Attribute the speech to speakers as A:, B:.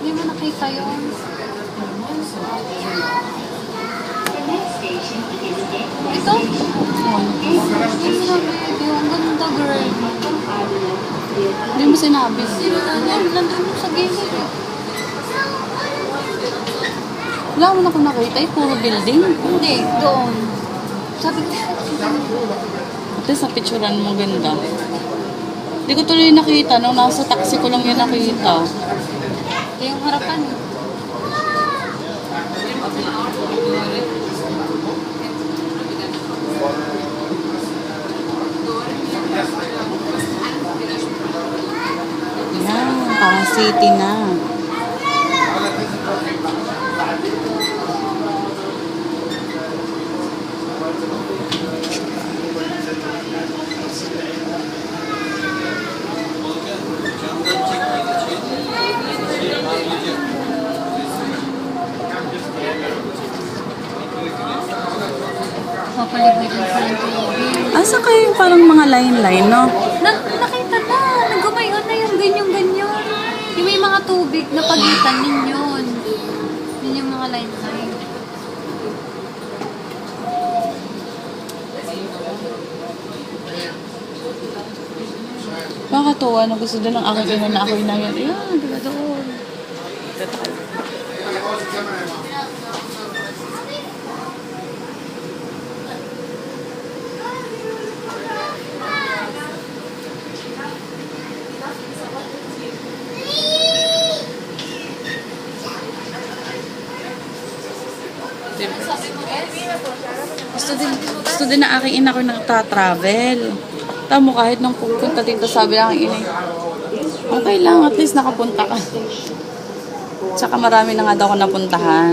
A: Hindi mo nakita yun. Ito? Yung ganda, girl.
B: Hindi mo sinabi.
A: Nandun mo sa gilid eh.
B: Wala mo na akong nakita eh. Puro building.
A: Hindi, doon. Sabi ko,
B: Ate, sa picturean mo ganda. Hindi ko tuloy nakita. Nung nasa taxi ko lang yun nakita.
A: ito yung harapan eh.
B: Yan, parang city na.
A: Papalibay din pa ng tubig.
B: Asa kayo yung parang mga line-line, no?
A: Nakita na! Naggumayon na yung ganyan-ganyan. Yung may mga tubig na pagitan ninyon. Yun yung mga line-line.
B: Nakakatuwa na gusto din ng aking ina na ako'y na yan. Ayan, diba doon? Gusto din na aking ina ko nagta-travel. Tamo kahit nung pupunta dito sabi ng aking ina, okay lang, at least nakapunta ka. Tsaka marami na nga daw ako napuntahan.